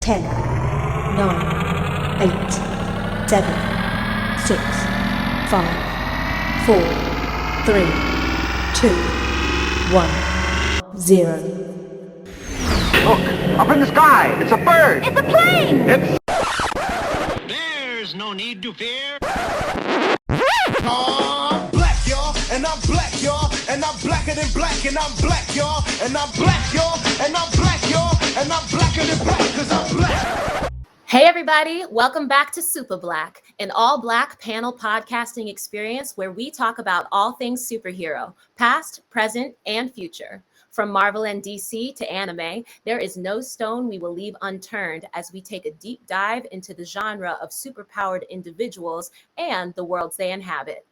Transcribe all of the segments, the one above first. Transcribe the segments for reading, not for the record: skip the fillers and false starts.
10, 9, 8, 7, 6, 5, 4, 3, 2, 1, 0. Look, up in the sky, it's a bird. It's a plane! There's no need to fear. I'm black, y'all, and I'm black, y'all, and I'm blacker than black, and I'm black, y'all, and I'm black, y'all, and I'm black, y'all, and I'm blacker than black, cause I'm black. Hey everybody, welcome back to Supa Black, an all-black panel podcasting experience where we talk about all things superhero, past, present, and future. From Marvel and DC to anime, there is no stone we will leave unturned as we take a deep dive into the genre of superpowered individuals and the worlds they inhabit.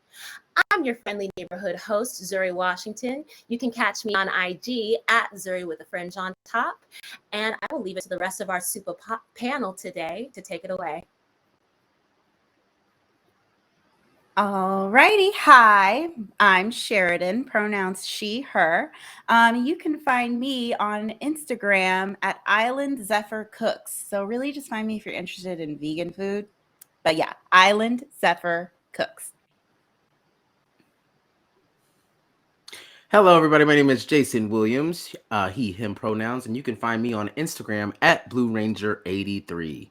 I'm your friendly neighborhood host, Zuri Washington. You can catch me on IG at Zuri with a fringe on top. And I will leave it to the rest of our Supa panel today to take it away. Alrighty, hi, I'm Sheridan, pronouns she, her. You can find me on Instagram at Island Zephyr Cooks. So really just find me if you're interested in vegan food. But yeah, Island Zephyr Cooks. Hello, everybody. My name is Jason Williams, he, him pronouns, and you can find me on Instagram at Blue Ranger 83.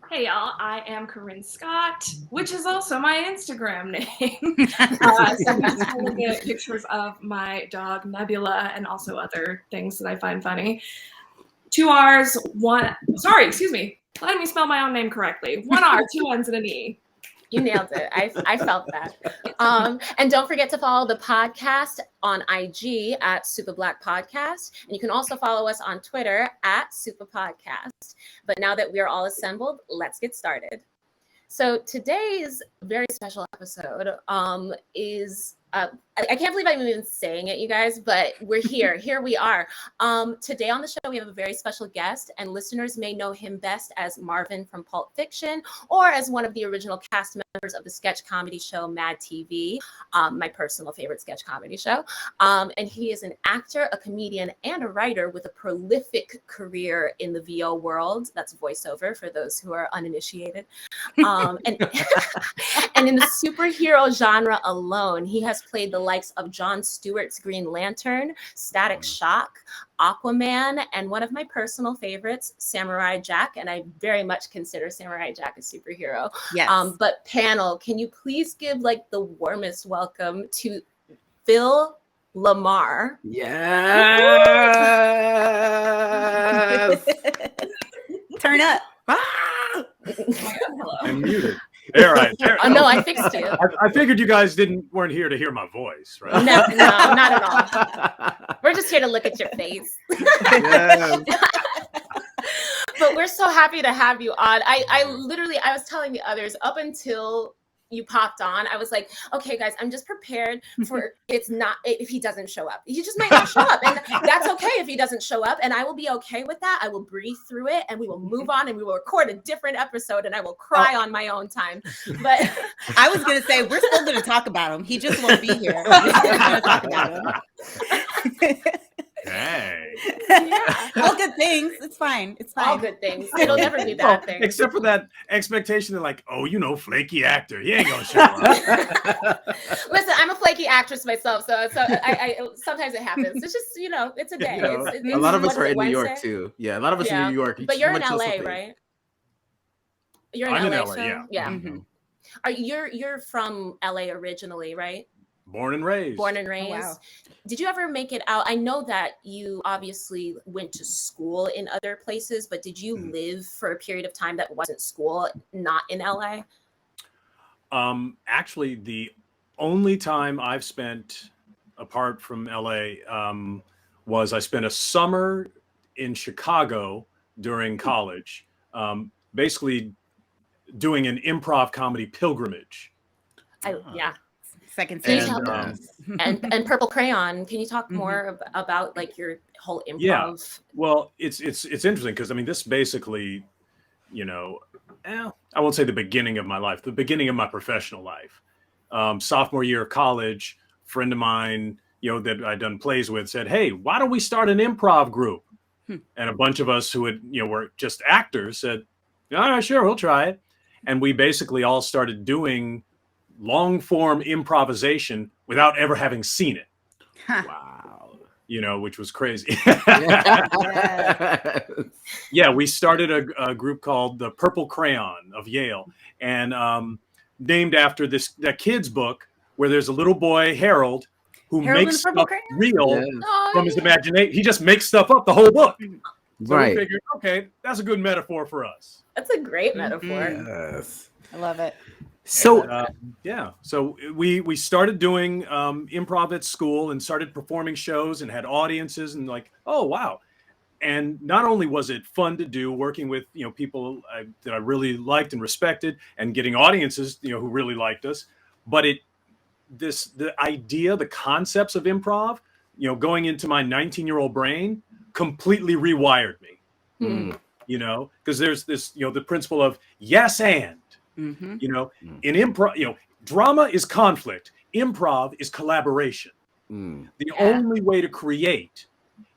Hey y'all, I am Corinne Scott, which is also my Instagram name. So you can look at pictures of my dog Nebula and also other things that I find funny. 2 R's, excuse me. Letting me spell my own name correctly. 1 R, 2 N's, and an E. You nailed it. I felt that. And don't forget to follow the podcast on IG at Supa Black Podcast. And you can also follow us on Twitter at Supa Podcast. But now that we're all assembled, let's get started. So today's very special episode is I can't believe I'm even saying it, you guys, but we're here. Here we are. Today on the show, we have a very special guest, and listeners may know him best as Marvin from Pulp Fiction or as one of the original cast members of the sketch comedy show MadTV, my personal favorite sketch comedy show. And he is an actor, a comedian, and a writer with a prolific career in the VO world. That's voiceover for those who are uninitiated. And in the superhero genre alone, he has played the likes of Stewart's Green Lantern, Static Shock, Aquaman, and one of my personal favorites, Samurai Jack. And I very much consider Samurai Jack a superhero. Yes. But panel, can you please give like the warmest welcome to Phil Lamarr? Yes. Turn up. Hello. I'm muted. All right. Oh no, I fixed you. I figured you guys weren't here to hear my voice, right? No, not at all. We're just here to look at your face. Yes. But we're so happy to have you on. I was telling the others up until you popped on, I was like, okay, guys, I'm just prepared for if he doesn't show up. He just might not show up. And that's okay if he doesn't show up. And I will be okay with that. I will breathe through it and we will move on and we will record a different episode and I will cry on my own time. But I was going to say, we're still going to talk about him. He just won't be here. We're still going to talk about him. Hey. yeah, All good things. It's fine. It's fine. all good things. It'll never be bad things. Except for that expectation that, like, flaky actor. He ain't gonna show up. Listen, I'm a flaky actress myself, so I sometimes it happens. It's just it's a day. It's a lot of us what are is it, in New York Wednesday? too. Yeah, a lot of us are in New York. But you're in Someone LA, chill something. right? You're I'm in in LA, LA, so? yeah. Mm-hmm. Are you're from LA originally, right? Born and raised. Born and raised. Oh, wow. Did you ever make it out? I know that you obviously went to school in other places, but did you live for a period of time that wasn't school, not in LA? Actually, the only time I've spent apart from LA was I spent a summer in Chicago during college, basically doing an improv comedy pilgrimage. Yeah. Second Can you season. tell and Purple Crayon. Can you talk more about like your whole improv? Yeah. Well, it's interesting because this basically, I won't say the beginning of my life, the beginning of my professional life. Sophomore year of college, friend of mine, that I'd done plays with said, "Hey, why don't we start an improv group?" And a bunch of us who had, were just actors said, all right, sure, we'll try it. And we basically all started doing long form improvisation without ever having seen it. Wow. Which was crazy. Yes. Yeah, we started a group called the Purple Crayon of Yale, and named after that kid's book where there's a little boy, Harold, who makes stuff real from his imagination. He just makes stuff up the whole book. So we figured, okay, that's a good metaphor for us. That's a great metaphor. Yes. I love it. So so we started doing improv at school and started performing shows and had audiences and like, oh wow. And not only was it fun to do working with people that I really liked and respected and getting audiences who really liked us, but the idea, the concepts of improv, going into my 19-year-old brain completely rewired me. Because there's this the principle of yes and. In improv, drama is conflict. Improv is collaboration. The only way to create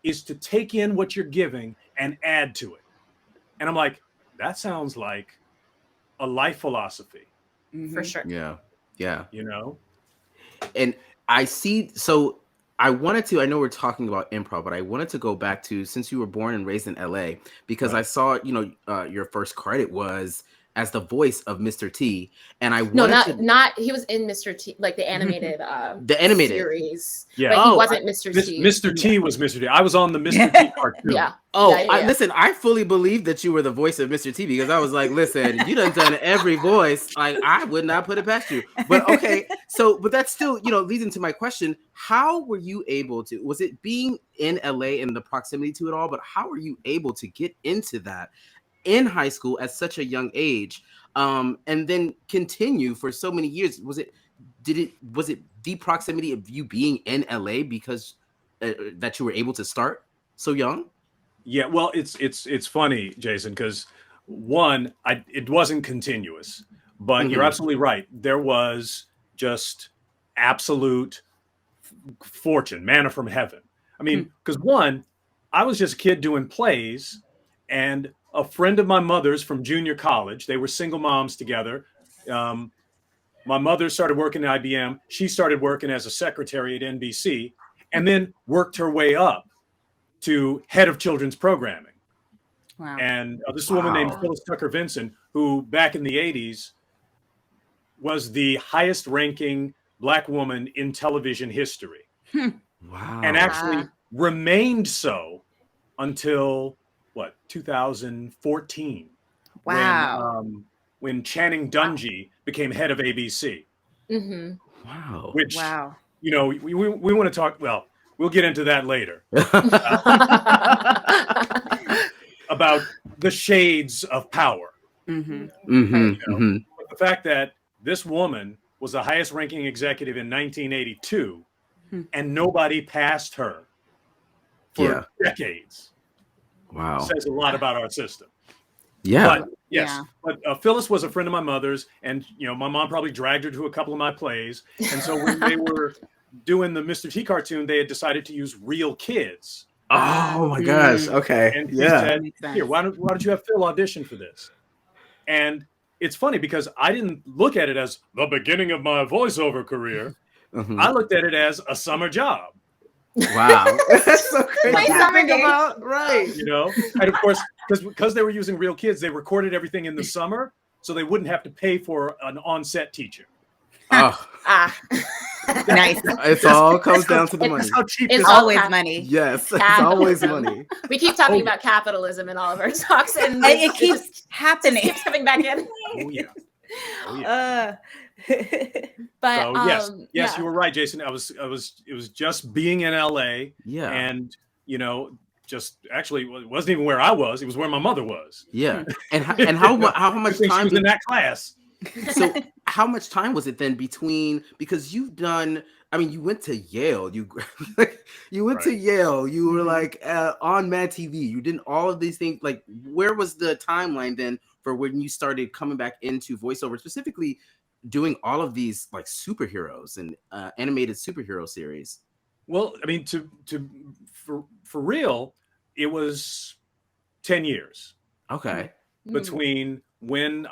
is to take in what you're giving and add to it. And I'm like, that sounds like a life philosophy. For sure. Yeah. Yeah. And I see. So I know we're talking about improv, but I wanted to go back to, since you were born and raised in LA, because I saw, your first credit was as the voice of Mr. T, and I not he was in Mr. T, like the animated series. Yeah, but he wasn't Mr. T. Mr. T was Mr. T. I was on the Mr. T cartoon. Yeah. Listen, I fully believe that you were the voice of Mr. T, because I was like, listen, you done every voice. Like, I would not put it past you. But okay, but that's still, leads into my question. How were you able to? Was it being in LA and the proximity to it all? But how were you able to get into that in high school at such a young age, and then continue for so many years? Was it the proximity of you being in LA because that you were able to start so young? Yeah, well, it's funny, Jason, because one, it wasn't continuous, but you're absolutely right. There was just absolute fortune, manna from heaven. I mean, because one, I was just a kid doing plays, and a friend of my mother's from junior college, they were single moms together. My mother started working at IBM. She started working as a secretary at NBC, and then worked her way up to head of children's programming. Wow. And this woman named Phyllis Tucker Vinson, who back in the 80s was the highest ranking Black woman in television history. Wow. And actually remained so until 2014. Wow. When Channing Dungey became head of ABC. Wow. Which, we want to talk, well, we'll get into that later. About the shades of power. But the fact that this woman was the highest ranking executive in 1982 and nobody passed her for decades. Wow. Says a lot about our system. Yeah. But yes. But Phyllis was a friend of my mother's, and my mom probably dragged her to a couple of my plays. And so when they were doing the Mr. T cartoon, they had decided to use real kids. Oh my gosh. Okay. And she said, here, why don't you have Phil audition for this? And it's funny because I didn't look at it as the beginning of my voiceover career. I looked at it as a summer job. Wow. That's so crazy. Right. And of course, because they were using real kids, they recorded everything in the summer so they wouldn't have to pay for an on-set teacher. Nice. It all comes down to the money. How cheap it's always money. Yes, it's always money. We keep talking about capitalism in all of our talks, and it keeps happening. It keeps coming back in. But so, yes, you were right, Jason. It was just being in LA. Yeah. And just actually it wasn't even where I was. It was where my mother was. Yeah. And how much time was in that class? So how much time was it then between, because you've done, I mean, you went to Yale, you went to Yale, you were like on MadTV, you did all of these things. Like, where was the timeline then for when you started coming back into voiceover, specifically doing all of these like superheroes and animated superhero series? Well, I mean, for real, it was 10 years Okay. between when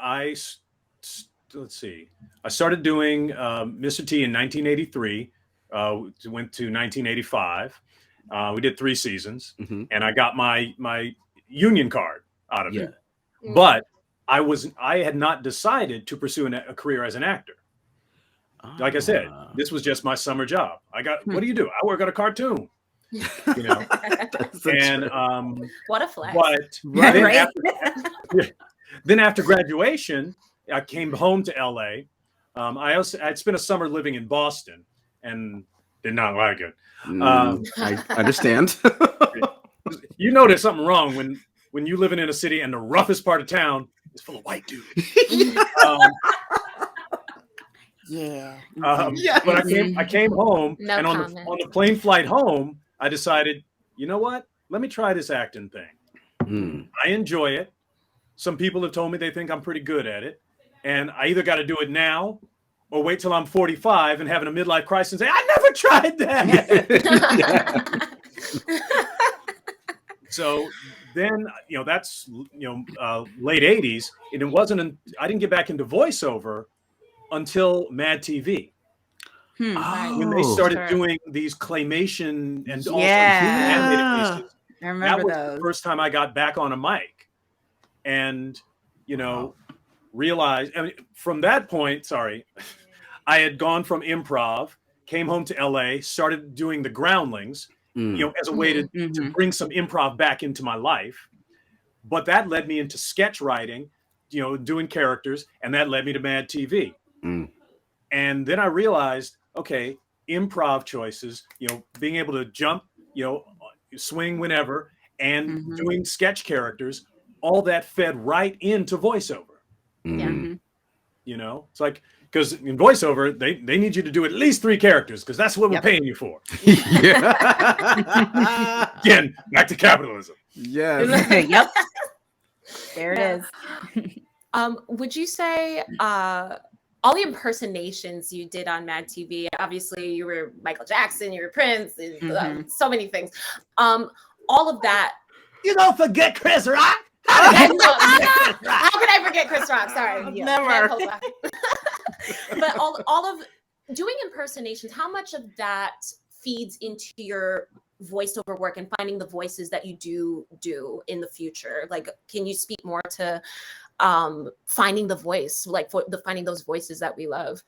let's see, I started doing Mr. T in 1983, went to 1985. We did 3 seasons, and I got my union card out of it. But I had not decided to pursue a career as an actor. Like I said, this was just my summer job. What do you do? I work on a cartoon. You know, and what a flex. But then after graduation, I came home to LA. I'd spent a summer living in Boston and did not like it. I understand. You know there's something wrong when you living in a city and the roughest part of town is full of white dudes. But I came home, and on the plane flight home, I decided, you know what? Let me try this acting thing. I enjoy it. Some people have told me they think I'm pretty good at it. And I either got to do it now or wait till I'm 45 and having a midlife crisis and say, I never tried that. So then, that's, late 80s. And it wasn't, I didn't get back into voiceover until MadTV. When they started doing these claymation and also animated pieces. I remember that was those. the first time I got back on a mic. And, realized, from that point, I had gone from improv, came home to LA, started doing the Groundlings, as a way to bring some improv back into my life. But that led me into sketch writing, doing characters, and that led me to MadTV. And then I realized, okay, improv choices, being able to jump, swing whenever, and doing sketch characters, all that fed right into voiceover. It's like, because in voiceover, they need you to do at least 3 characters because that's what we're paying you for. Again, back to capitalism. Yep. There it is. Would you say all the impersonations you did on MadTV, obviously you were Michael Jackson, you were Prince, and, so many things. All of that. You don't forget Chris Rock. How can I forget Chris Rock? Sorry. Never. But all of doing impersonations, how much of that feeds into your voiceover work and finding the voices that you do in the future? Like, can you speak more to finding the voice, like finding those voices that we love?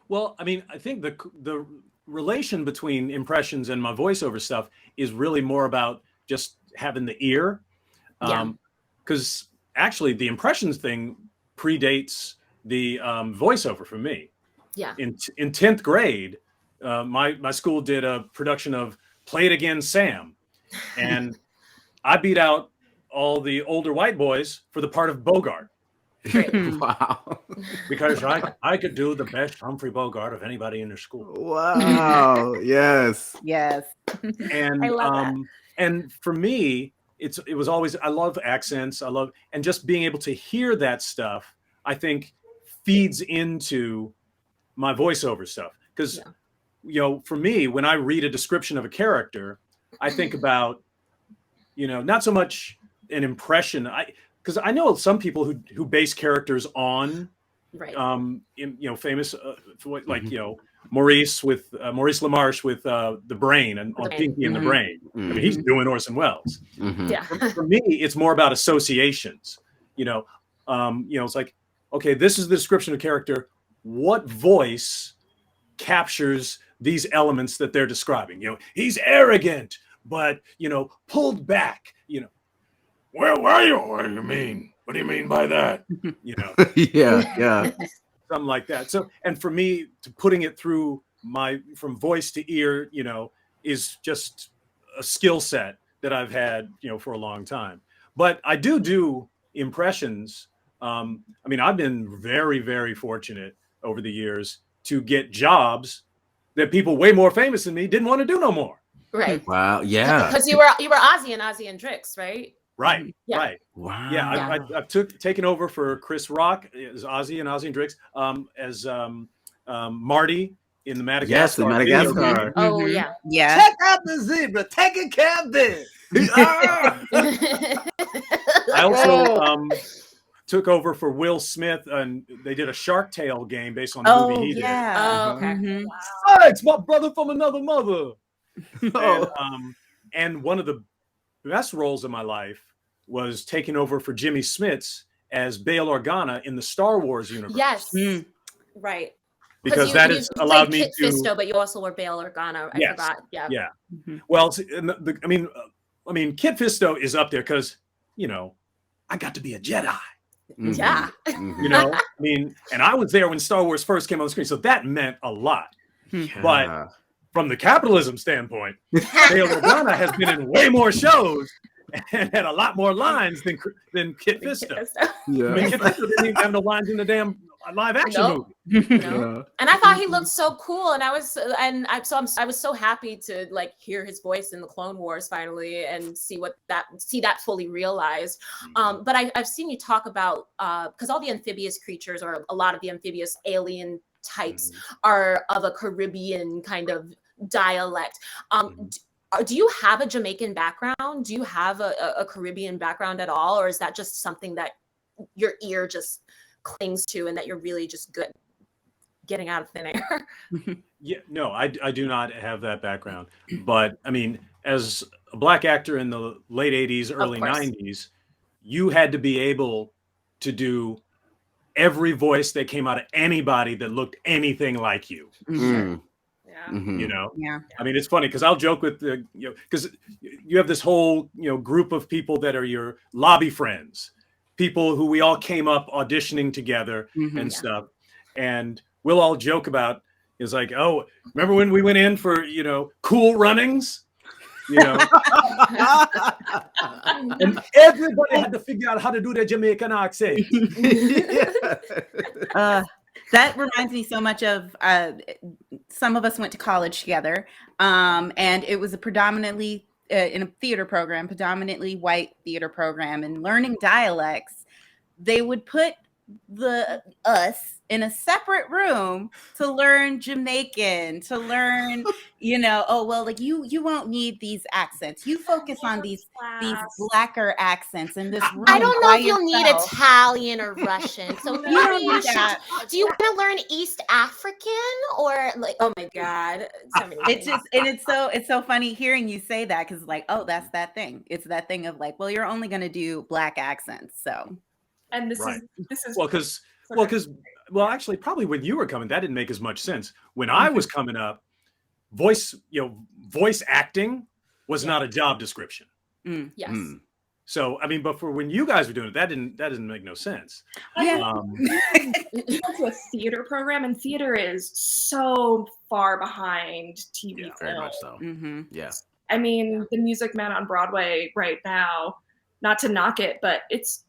Well, I think the relation between impressions and my voiceover stuff is really more about just having the ear. Because actually the impressions thing predates the voiceover for me. In 10th grade, my school did a production of Play It Again, Sam. And I beat out all the older white boys for the part of Bogart. Wow. Because I could do the best Humphrey Bogart of anybody in their school. Wow. Yes. And I love that. And for me, it was always, I love accents. And just being able to hear that stuff, I think feeds into my voiceover stuff. Because, for me, when I read a description of a character, I think about, not so much an impression. Because I know some people who base characters on, famous, like, Maurice LaMarche with The Brain and on Pinky and the Brain. He's doing Orson Welles. For me, it's more about associations. It's like, okay, this is the description of character. What voice captures these elements that they're describing? He's arrogant, but pulled back. Where were you? What do you mean? What do you mean by that? Something like that. So, and for me, putting it through from voice to ear, is just a skill set that I've had, for a long time. But I do impressions. I've been very, very fortunate over the years to get jobs that people way more famous than me didn't want to do no more. Right. Wow. Yeah. Because you were Ozzy and Drix, right? Right. Yeah. Right. Wow. Yeah. I've taken over for Chris Rock as Ozzy and Drix, as Marty in the Madagascar. Yes, the video game. Madagascar. Oh Mhm. yeah. Yeah. Check out the zebra. Take a cab there. Ah! I also took over for Will Smith, and they did a Shark Tale game based on the Oh, movie he yeah. Oh, okay. Mhm. did. It's my brother from another mother. Oh. And one of the best roles in my life was taking over for Jimmy Smits as Bail Organa in the Star Wars universe. Yes. Mm. Right. Because you, that you has played allowed me Kit to. Fisto, but you also were Bail Organa. I Yes. forgot. Yeah. Yeah. Mhm. Well, I mean, Kit Fisto is up there because, I got to be a Jedi. Mhm. Yeah. I mean, and I was there when Star Wars first came on the screen, so that meant a lot. But Yeah. from the capitalism standpoint, Bail Organa has been in way more shows and had a lot more lines than Kit Fisto. I mean, Kit Fisto didn't even have no lines in the damn live action Nope. movie. No. And I thought he looked so cool, and I was so happy to like hear his voice in the Clone Wars finally and see that fully realized. But I've seen you talk about because all the amphibious creatures, or a lot of the amphibious alien types, are of a Caribbean kind of dialect. Do you have a Jamaican background? Do you have a Caribbean background at all, or is that just something that your ear just clings to, and that you're really just good getting out of thin air? Yeah, no, I do not have that background. But I mean, as a Black actor in the late 80s, early course. 90s, you had to be able to do every voice that came out of anybody that looked anything like you. Mm. Yeah. Mhm. Yeah. I mean, it's funny because I'll joke with because you have this whole group of people that are your lobby friends, people who we all came up auditioning together and stuff, and we'll all joke about is like, oh, remember when we went in for Cool Runnings, and everybody had to figure out how to do their Jamaican accent. That reminds me so much of some of us went to college together, and it was a predominantly in a theater program, predominantly white theater program, and learning dialects. They would put us in a separate room to learn Jamaican, to learn, oh well, like you won't need these accents. You focus on these blacker accents in this room. I don't know by if you'll need yourself. Italian or Russian. So You maybe don't you need should. that. Do you want to learn East African or like? Oh my God! So many It's things. just, and it's so funny hearing you say that, because like, oh, that's that thing. It's that thing of like, well, you're only going to do black accents, so. And this Right. is well, actually, probably when you were coming, that didn't make as much sense. When I was coming up, voice acting was not a job description. Yes. So, I mean, but for when you guys were doing it, that didn't make no sense. Yeah. you go to a theater program, and theater is so far behind TV film. Very much so. Yeah. I mean, The Music Man on Broadway right now, not to knock it, but it's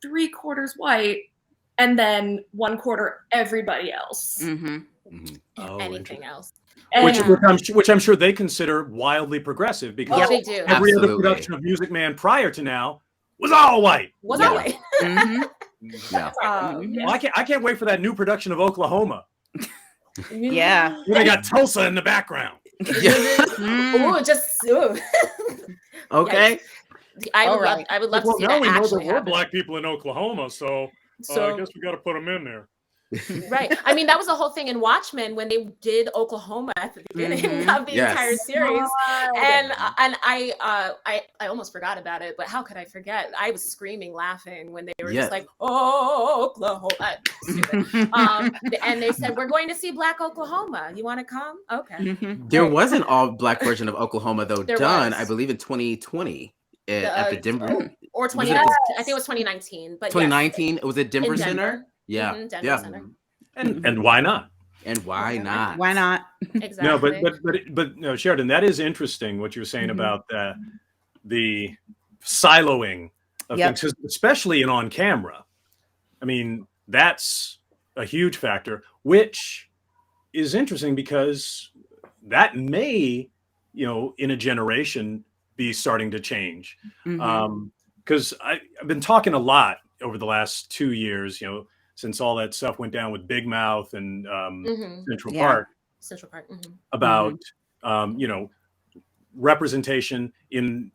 3/4 white and then 1/4 everybody else. Oh, Anything else? And which I'm sure they consider wildly progressive, because They do. every other Absolutely. production of Music Man prior to now was all white. Was Yeah. that way? Yeah. Well, I can't wait for that new production of Oklahoma. Yeah. Where they got Tulsa in the background. Ooh, Okay. I would right. love to see now that we know actually there were happen. black people in Oklahoma, so I guess we got to put them in there. Right. I mean, that was the whole thing in Watchmen when they did Oklahoma at the beginning of the Yes. entire series. And I almost forgot about it, but how could I forget? I was screaming, laughing when they were Yes. just like, oh, Oklahoma. Stupid. And they said, we're going to see Black Oklahoma. You want to come? Okay. There was an all black version of Oklahoma though There done, was. I believe in 2020 at the Denver. Or Was 20, it- I think it was 2019. But 2019. It was at Denver In Center. Denver. Yeah. Mhm, Denver Yeah. Center. And why not? And why not? Why not? Exactly. No, but no, Sheridan, that is interesting what you're saying about the siloing of Yep. things, especially in on camera. I mean, that's a huge factor, which is interesting because that may, in a generation be starting to change. Because I've been talking a lot over the last 2 years, since all that stuff went down with Big Mouth and Central Yeah. Park, Central Park. about you know, representation in,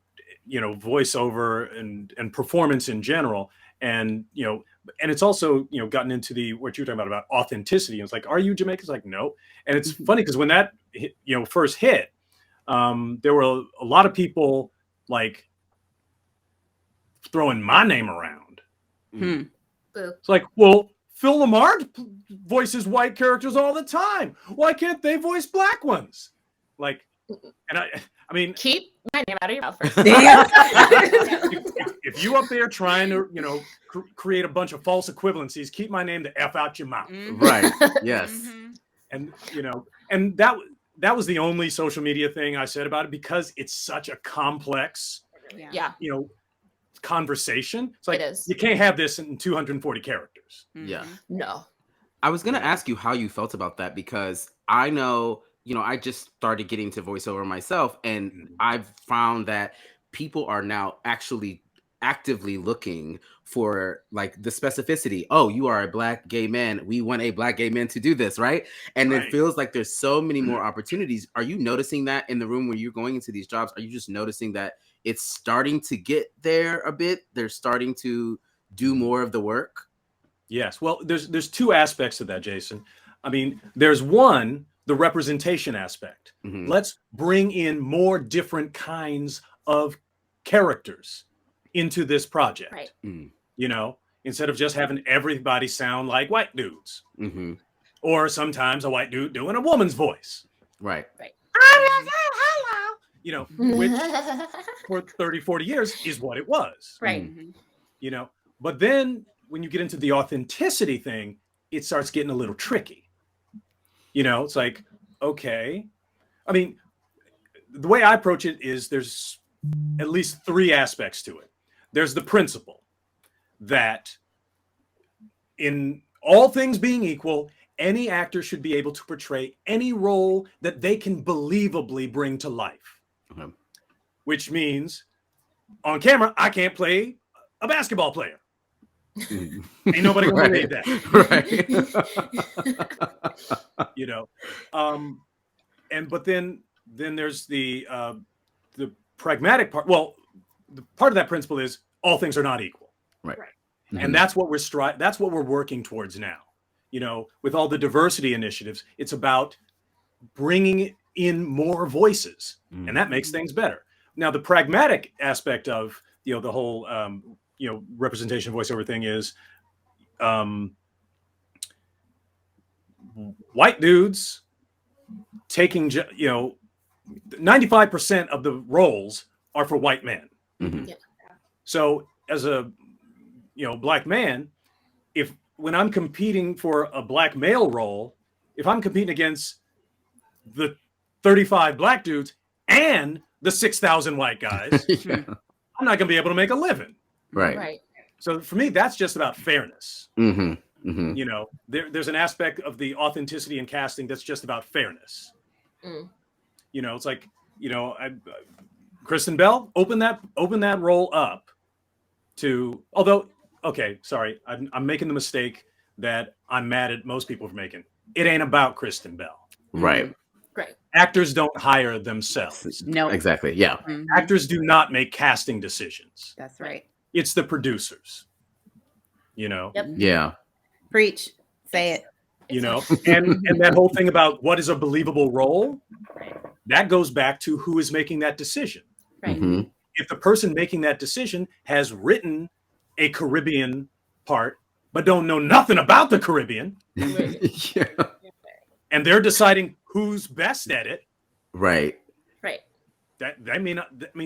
you know, voiceover and performance in general. And, you know, and it's also, you know, gotten into the what you're talking about authenticity. And it's like, are you Jamaican? It's like, no. And it's funny because when that hit, you know, first hit, there were a lot of people like throwing my name around. It's like, well, Phil Lamarr voices white characters all the time. Why can't they voice black ones? Like, and I mean, Keep my name out of your mouth first. if you up there trying to, you know, create a bunch of false equivalencies, keep my name the F out your mouth. Right. Yes. And, you know, and that was the only social media thing I said about it, because it's such a complex, you know, conversation. It's like, It is. you can't have this in 240 characters. Yeah. No. I was going to ask you how you felt about that, because I know, you know, I just started getting to voiceover myself, and I've found that people are now actually actively looking for like the specificity. Oh, you are a black gay man. We want a black gay man to do this, right? And it feels like there's so many more opportunities. Are you noticing that in the room when you're going into these jobs? Are you just noticing that it's starting to get there a bit? They're starting to do more of the work? Yes. Well, there's two aspects to that, Jason. I mean, there's one, the representation aspect. Let's bring in more different kinds of characters into this project. Right. You know, instead of just having everybody sound like white dudes. Or sometimes a white dude doing a woman's voice. Right. You know, which for 30, 40 years is what it was. Right. You know, but then when you get into the authenticity thing, it starts getting a little tricky. You know, it's like, okay. I mean, the way I approach it is there's at least three aspects to it. There's the principle that in all things being equal, any actor should be able to portray any role that they can believably bring to life. Which means on camera, I can't play a basketball player. Ain't nobody gonna believe that. Right. You know, but then there's the pragmatic part. Well, the part of that principle is all things are not equal. Right. And that's what that's what we're working towards now. You know, with all the diversity initiatives, it's about bringing in more voices, and that makes things better. Now, the pragmatic aspect of, you know, the whole you know, representation voiceover thing is white dudes taking, you know, 95% of the roles are for white men. So as a, you know, black man, when I'm competing for a black male role, if I'm competing against the 35 black dudes and the 6,000 white guys, I'm not going to be able to make a living. Right. So for me, that's just about fairness. You know, there's an aspect of the authenticity in casting that's just about fairness. You know, it's like, you know, Kristen Bell, open that role up to, although, okay, sorry, I'm making the mistake that I'm mad at most people for making. It ain't about Kristen Bell. Right. Actors don't hire themselves. No. Exactly. Yeah. Actors do not make casting decisions. That's right. It's the producers. You know? Yeah. Preach. Say it. You know, and that whole thing about what is a believable role, that goes back to who is making that decision. If the person making that decision has written a Caribbean part, but don't know nothing about the Caribbean, and they're deciding who's best at it, that I mean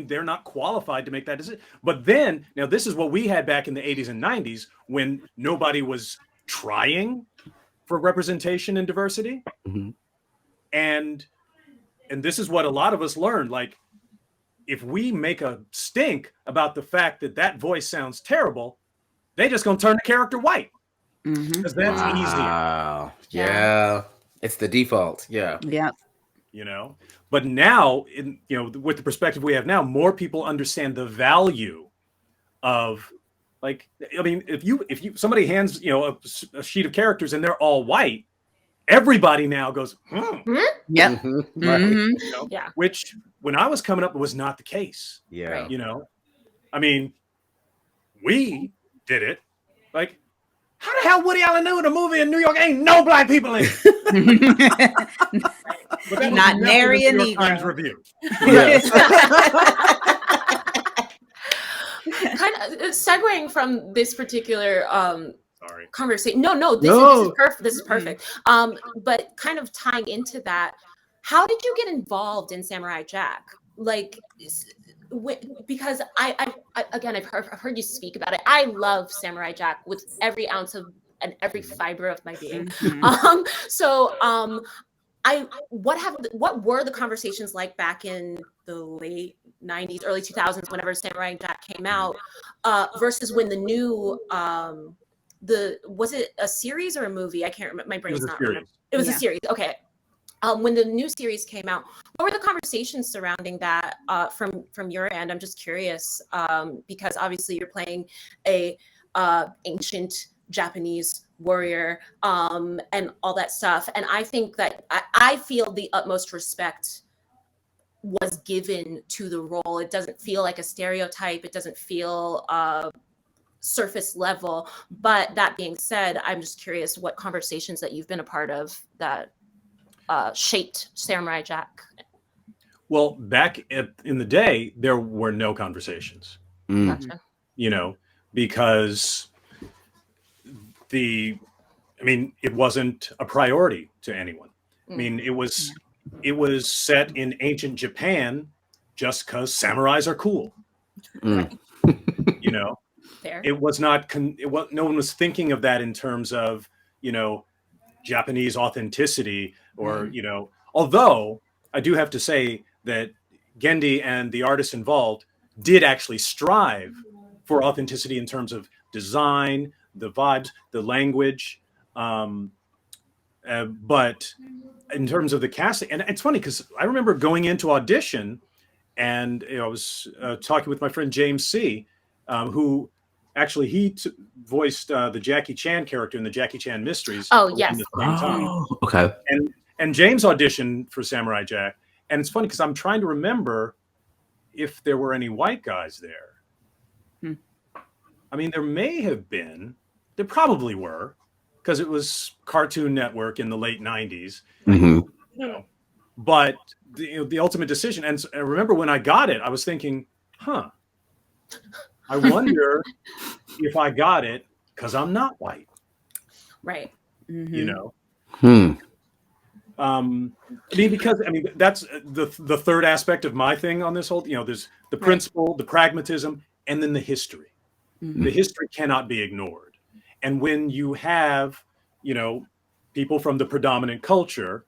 they're not qualified to make that decision. But then, now this is what we had back in the 80s and 90s when nobody was trying for representation and diversity. And this is what a lot of us learned. Like, if we make a stink about the fact that voice sounds terrible, they just gonna turn the character white. Because that's easier. Yeah. It's the default. Yeah. You know, but now, you know, with the perspective we have now, more people understand the value of, like, I mean, if somebody hands, you know, a sheet of characters and they're all white, everybody now goes, Yep. Right. Mhm. you know, Yeah. which when I was coming up was not the case. Yeah. Right. You know, I mean, we did it. Like, how the hell Woody Allen knew the movie in New York ain't no black people in it? But that was Not never nary the a New York Times Negro. review. Yes. Kind of segueing from this particular Sorry. conversation. No, this No. is perfect. This is perfect. But kind of tying into that, how did you get involved in Samurai Jack? Like, because I again, I've heard you speak about it. I love Samurai Jack with every ounce of and every fiber of my being. Mhm. What were the conversations like back in the late 90s, early 2000s, whenever Samurai Jack came out, versus when the new was it a series or a movie? I can't remember. My It brain's was a not series. remember. It was a Yeah. series. Okay. When the new series came out, what were the conversations surrounding that from your end? I'm just curious, because obviously you're playing a ancient Japanese warrior, and all that stuff. And I think that I feel the utmost respect was given to the role. It doesn't feel like a stereotype. It doesn't feel surface level. But that being said, I'm just curious what conversations that you've been a part of that shaped Samurai Jack. Well, back in the day, there were no conversations, Gotcha. you know, because it wasn't a priority to anyone. I mean, it was set in ancient Japan just because samurais are cool. You know, Fair. it was not. No one was thinking of that in terms of, you know, Japanese authenticity or, you know. Although I do have to say that Gendy and the artists involved did actually strive for authenticity in terms of design, the vibes, the language. But in terms of the casting, and it's funny because I remember going into audition, and I was talking with my friend James C., who actually voiced the Jackie Chan character in the Jackie Chan Mysteries. Oh, both yes. in the same time. Oh, okay. And James auditioned for Samurai Jack, and it's funny because I'm trying to remember if there were any white guys there. I mean, there may have been. There probably were, because it was Cartoon Network in the late 90s. Mhm. You know, but the ultimate decision, and I remember when I got it, I was thinking, I wonder if I got it because I'm not white. Right. You know? I mean, that's the third aspect of my thing on this whole, you know, there's the principle, the pragmatism, and then the history. The history cannot be ignored. And when you have, you know, people from the predominant culture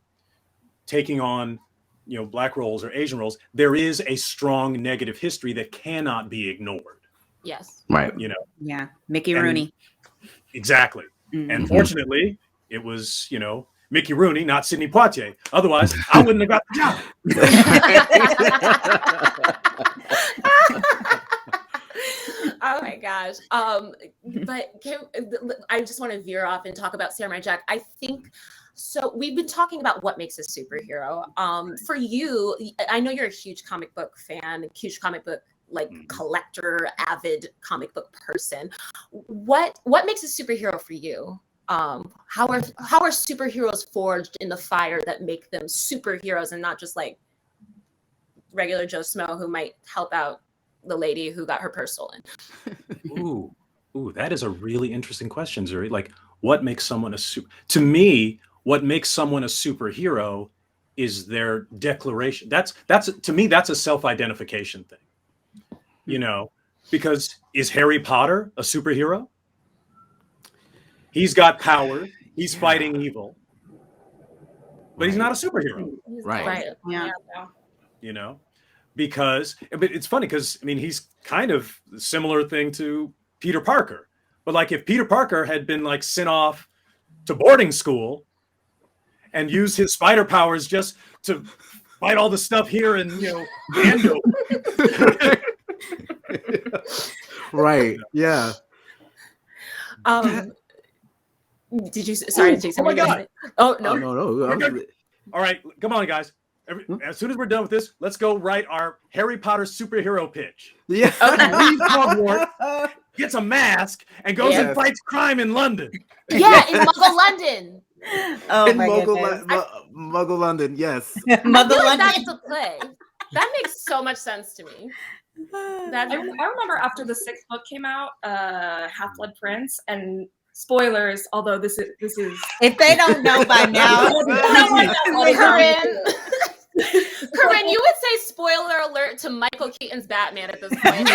taking on, you know, black roles or Asian roles, there is a strong negative history that cannot be ignored. Yes. Right. You know. Yeah. Mickey Rooney. Exactly. And fortunately, it was, you know, Mickey Rooney, not Sidney Poitier. Otherwise, I wouldn't have got the job. Oh my gosh. But I just want to veer off and talk about Samurai Jack. I think so. We've been talking about what makes a superhero. For you, I know you're a huge comic book fan, huge comic book collector, avid comic book person. What makes a superhero for you? How are superheroes forged in the fire that make them superheroes and not just like regular Joe Smo who might help out the lady who got her purse stolen? Ooh, that is a really interesting question, Zuri. Like, what makes someone to me, what makes someone a superhero is their declaration. That's to me, that's a self-identification thing. You know, because is Harry Potter a superhero? He's got power. He's fighting evil, but he's not a superhero. Right. Yeah. You know, but it's funny because I mean he's kind of a similar thing to Peter Parker, but like if Peter Parker had been like sent off to boarding school and used his spider powers just to fight all the stuff here and Andover. Right. Yeah. Did you? Sorry, Jason. Oh my were you gonna God. say- Oh no. no. All right, come on, guys. As soon as we're done with this, let's go write our Harry Potter superhero pitch. Yeah. Leaves Hogwarts, gets a mask, and goes and Yes. fights crime in London. Yeah, in Muggle London. Oh In my Muggle, goodness. Muggle London, yes. I feel Muggle like London. that's a play. That makes so much sense to me. I remember after the 6th book came out, Half-Blood Prince, and spoilers, although this is If they don't know by now, Corinne, Corinne, you would say spoiler alert to Michael Keaton's Batman at this point.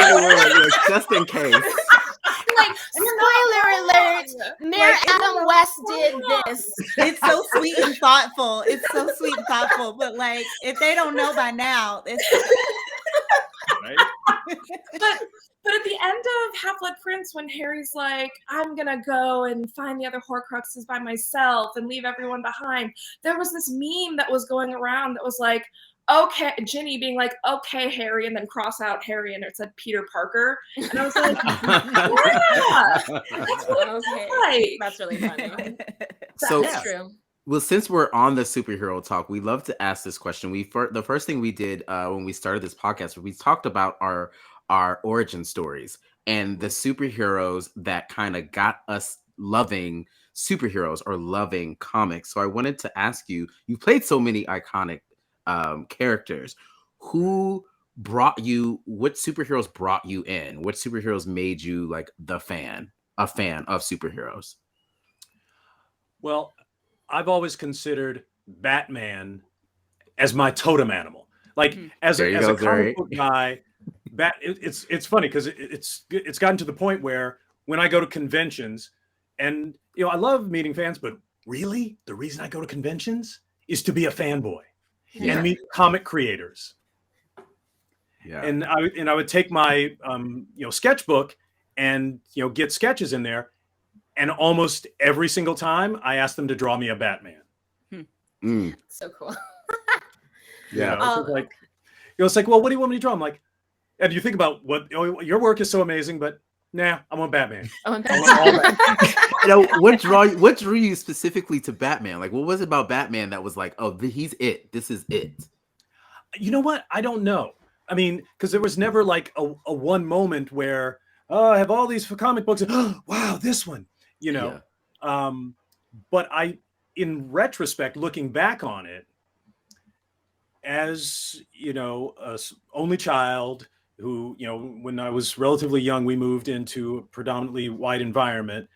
Just in case. Like, spoiler alert, Mayor Adam West did this. it's so sweet and thoughtful. It's so sweet and thoughtful. But like, if they don't know by now, it's Right? But at the end of Half-Blood Prince, when Harry's like, I'm gonna go and find the other Horcruxes by myself and leave everyone behind, there was this meme that was going around that was like, okay, Ginny being like, okay, Harry, and then cross out Harry, and it said Peter Parker. And I was like, yeah, that's what Okay, like. that's really funny. So, That's true. well, since we're on the superhero talk, we love to ask this question. The first thing we did when we started this podcast, we talked about our origin stories and the superheroes that kind of got us loving superheroes or loving comics. So I wanted to ask you, you played so many iconic characters. Who brought you, what superheroes brought you in? What superheroes made you like a fan of superheroes? Well, I've always considered Batman as my totem animal. Like as There you a go, comic book guy, it's funny because it's gotten to the point where when I go to conventions, and I love meeting fans, but really the reason I go to conventions is to be a fanboy and meet comic creators. Yeah. And I would take my sketchbook and get sketches in there, and almost every single time I ask them to draw me a Batman. So cool. Yeah. It's like, well, what do you want me to draw? I'm like, and you think about your work is so amazing, but nah, I want Batman. Oh, and I want all that. What drew you specifically to Batman? Like, what was it about Batman that was like, oh, he's it. This is it. You know what? I don't know. I mean, because there was never like a one moment where I have all these comic books. And, oh, wow, this one. Yeah. But in retrospect, looking back on it, as a only child who, when I was relatively young, we moved into a predominantly white environment.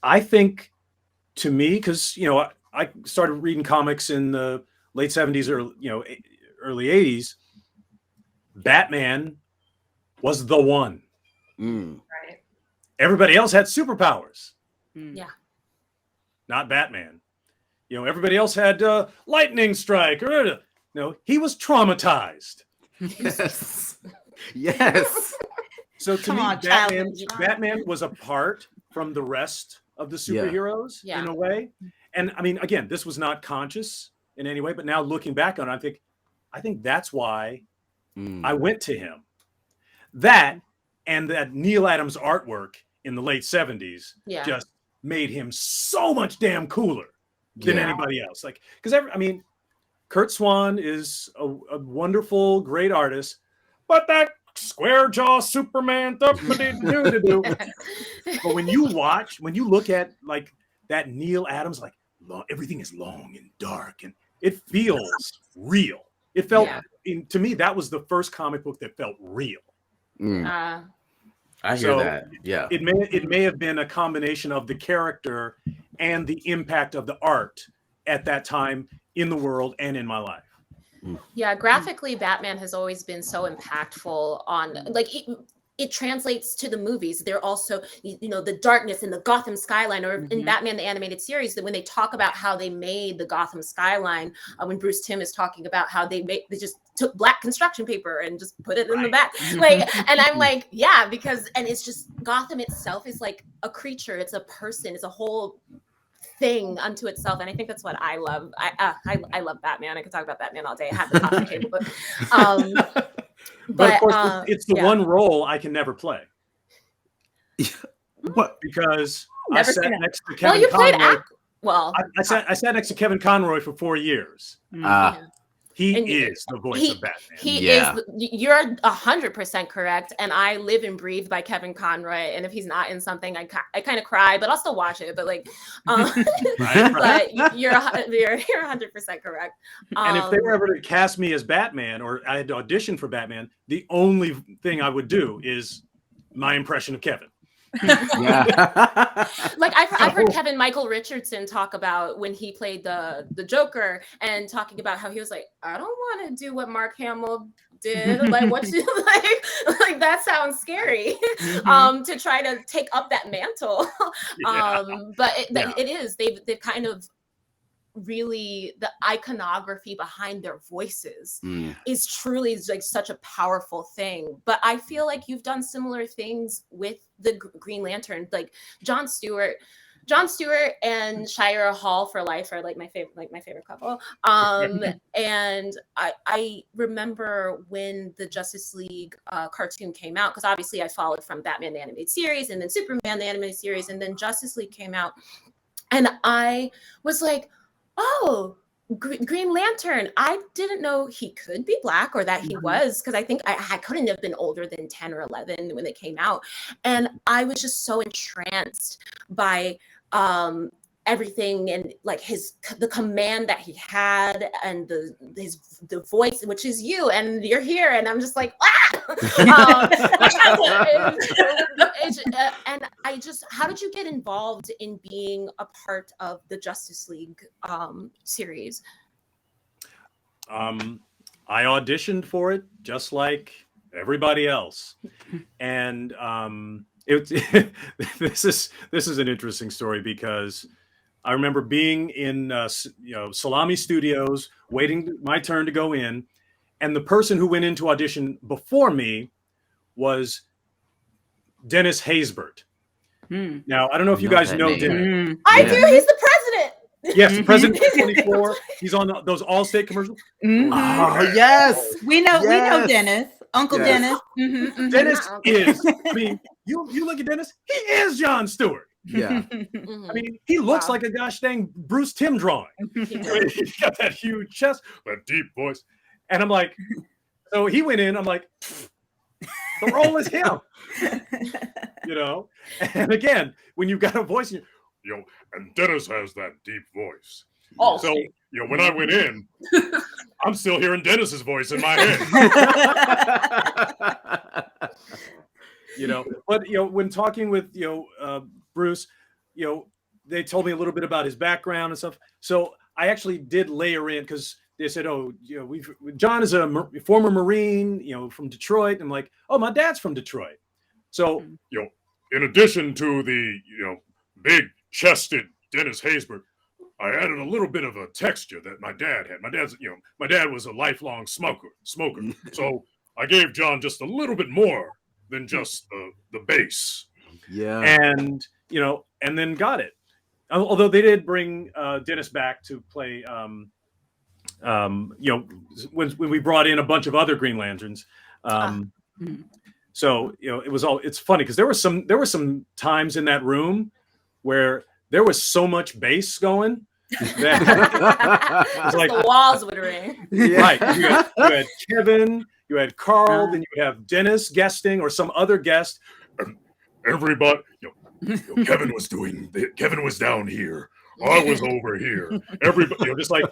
I think, to me, because I started reading comics in the late 70s or early 80s. Batman was the one. Right. Everybody else had superpowers. Yeah. Not Batman. Everybody else had lightning strike. No, he was traumatized. Yes. So to me, on, Batman was apart from the rest of the superheroes Yeah. in a way. And I mean, again, this was not conscious in any way, but now looking back on it, I think that's why I went to him. That and that Neil Adams artwork in the late 70s just made him so much damn cooler than anybody else. Like, because Kurt Swan is a wonderful, great artist, but that square jaw Superman, but when you look at like that Neil Adams, like everything is long and dark, and it feels real. It felt to me that was the first comic book that felt real. I hear that. Yeah. It may have been a combination of the character and the impact of the art at that time in the world and in my life. Yeah, graphically, Batman has always been so impactful on, like, it translates to the movies. They're also, the darkness in the Gotham skyline, or in Batman the Animated Series, that when they talk about how they made the Gotham skyline, when Bruce Timm is talking about how they just took black construction paper and just put it in the back. Like, and I'm like, yeah, because, and it's just, Gotham itself is like a creature. It's a person. It's a whole thing unto itself, and I think that's what I love. I love Batman. I could talk about Batman all day. I have the coffee table book. But of course, it's the one role I can never play. What? Because I sat next to Well, Kevin you played Conroy. well. I sat next to Kevin Conroy for 4 years. Ah, He And is the voice of Batman. He Yeah. is. You're 100% correct, and I live and breathe by Kevin Conroy. And if he's not in something, I kind of cry, but I'll still watch it. But like, but you're 100% correct. And if they were ever to cast me as Batman, or I had to audition for Batman, the only thing I would do is my impression of Kevin. yeah. Like I've heard Kevin Michael Richardson talk about when he played the Joker and talking about how he was like, I don't want to do what Mark Hamill did. Like, what you like that sounds scary. To try to take up that mantle. But it is. They've kind of really, the iconography behind their voices is truly like such a powerful thing. But I feel like you've done similar things with the Green Lantern, like John Stewart and Shira Hall for life are like my favorite couple. And I remember when the Justice League cartoon came out, because obviously I followed from Batman the Animated Series and then Superman the Animated Series, and then Justice League came out, and I was like, oh, Green Lantern. I didn't know he could be black, or that he was, because I think I couldn't have been older than 10 or 11 when it came out. And I was just so entranced by everything, and like the command that he had, and the voice, which is you, and you're here, and I'm just like, and I just, how did you get involved in being a part of the Justice League series? I auditioned for it just like everybody else, and this is an interesting story, because I remember being in Salami Studios, waiting my turn to go in, and the person who went into audition before me was Dennis Haysbert. Now, I don't know if you guys know Dennis. I do. He's the president. Yes, the president of 24. He's on those Allstate commercials. Oh, yes. We know Dennis. Uncle Dennis. Dennis is, I mean, you look at Dennis, he is Jon Stewart. Yeah. I mean, he looks like a gosh dang Bruce Timm drawing. He's got that huge chest, that deep voice. And I'm like, so he went in, I'm like, the role is him. You know? And again, when you've got a voice, and Dennis has that deep voice. Oh, so when I went in, I'm still hearing Dennis's voice in my head. But when talking with Bruce, they told me a little bit about his background and stuff. So I actually did layer in, because they said, John is a former Marine, from Detroit. And I'm like, oh, my dad's from Detroit. So in addition to the big chested Dennis Haysbert, I added a little bit of a texture that my dad had. My dad was a lifelong smoker. So I gave John just a little bit more than just the base. Yeah. And, and then got it. Although they did bring Dennis back to play, when we brought in a bunch of other Green Lanterns. So, it's funny, because there were some times in that room where there was so much bass going that like the walls would ring. Right. You had Kevin, you had Carl, then you have Dennis guesting, or some other guest. And everybody, Kevin was down here. I was over here. Everybody, just like